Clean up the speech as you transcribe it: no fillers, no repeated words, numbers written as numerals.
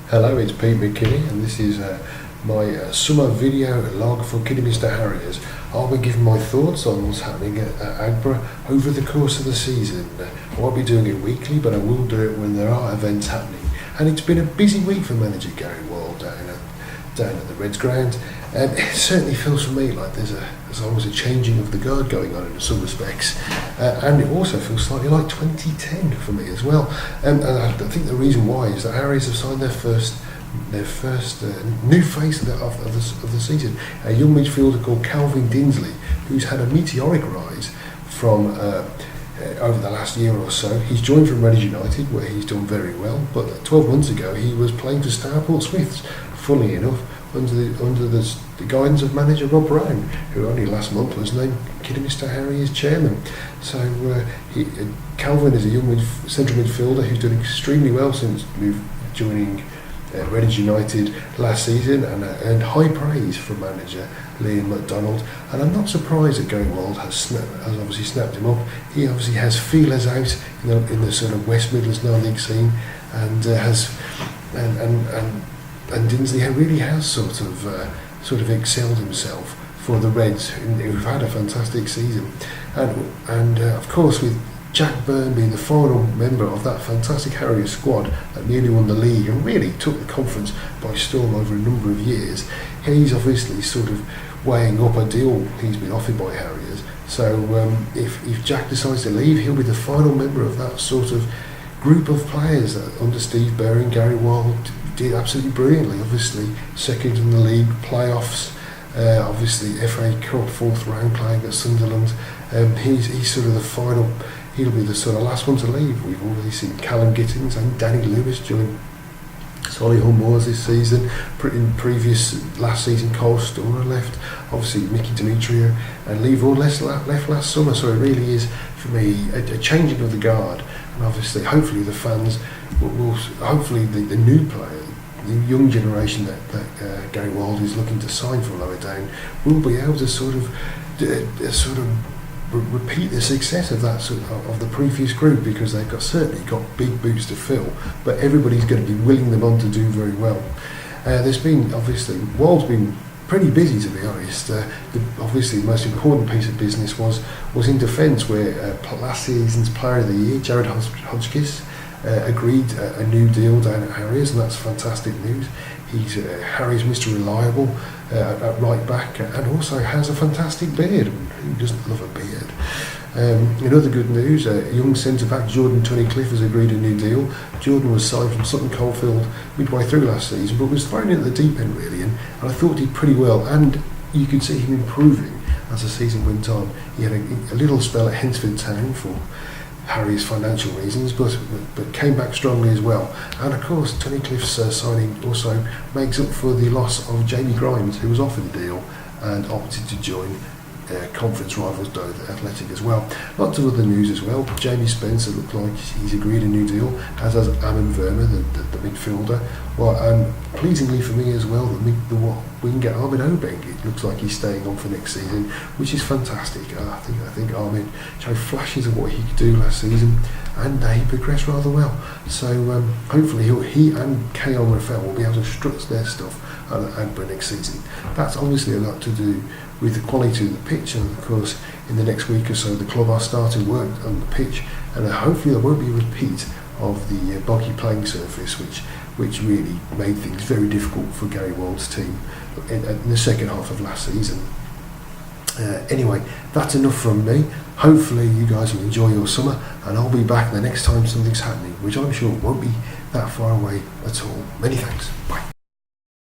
Hello, it's Peter McKinney, and this is my summer video log for Kidderminster Harriers. I'll be giving my thoughts on what's happening at Aggborough over the course of the season. I won't be doing it weekly, but I will do it when there are events happening. And it's been a busy week for manager Gary Wald down at the Reds ground. It certainly feels for me like there's always a changing of the guard going on in some respects, and it also feels slightly like 2010 for me as well. And I think the reason why is that Harriers have signed their first new face of the season, a young midfielder called Calvin Dinsley, who's had a meteoric rise from over the last year or so. He's joined from Harriers United, where he's done very well, but 12 months ago he was playing for Starport Smiths, funnily enough, under the guidance of manager Rob Brown, who only last month was named Kidderminster Harriers chairman. So Calvin is a young central midfielder who's done extremely well since joining Harriers United last season, and earned high praise from manager Liam McDonald. And I'm not surprised that Gary Wald has obviously snapped him up. He obviously has feelers out in the sort of West Midlands non-league scene, and and Dinsley really has sort of excelled himself for the Reds, who've had a fantastic season, and of course with Jack Byrne being the final member of that fantastic Harriers squad that nearly won the league and really took the conference by storm over a number of years. He's obviously sort of weighing up a deal he's been offered by Harriers. So if Jack decides to leave, he'll be the final member of that sort of group of players that under Steve Bear and Gary Wald did absolutely brilliantly. Obviously second in the league, playoffs, obviously FA Cup 4th round playing at Sunderland. He's sort of the final. He'll be the sort of last one to leave. We've already seen Callum Gittins and Danny Lewis join Solihull Moors this season. In last season, Cole Storer left. Obviously Mickey Demetrio and Lee Vaughan left last summer. So it really is for me a changing of the guard. And obviously, hopefully the fans will hopefully the new player, the young generation that Gary Wald is looking to sign from lower down, will be able to sort of repeat the success of that of the previous group, because they've certainly got big boots to fill, but everybody's going to be willing them on to do very well. There's been obviously Wald's been pretty busy, to be honest. Obviously the most important piece of business was in defence, where last season's player of the year, Jared Hodgkiss, agreed a new deal down at Harriers, and that's fantastic news. He's Harriers Mr. Reliable at right back, and also has a fantastic beard. Who doesn't love a beard? In other good news, young centre-back Jordan Tunnicliffe has agreed a new deal. Jordan was signed from Sutton Coldfield midway through last season, but was thrown in at the deep end really, and I thought he did pretty well, and you could see him improving as the season went on. He had a little spell at Hensford Town for Harriers' financial reasons, but came back strongly as well. And of course, Tunnicliffe's signing also makes up for the loss of Jamie Grimes, who was offered a deal and opted to join conference rivals Dover Athletic as well. Lots of other news as well. Jamie Spencer looks like he's agreed a new deal, as has Ahmed the midfielder. Well, and pleasingly for me as well, the winger Ahmed Obeng, it looks like he's staying on for next season, which is fantastic. I think Ahmed showed flashes of what he could do last season, and he progressed rather well. So hopefully he and Keon Rafael will be able to strut their stuff at Aggborough next season. That's obviously a lot to do with the quality of the pitch, and of course in the next week or so the club are starting work on the pitch, and hopefully there won't be a repeat of the boggy playing surface which really made things very difficult for Gary Wald's team in the second half of last season. Anyway, that's enough from me. Hopefully you guys will enjoy your summer, and I'll be back the next time something's happening, which I'm sure won't be that far away at all. Many thanks. Bye.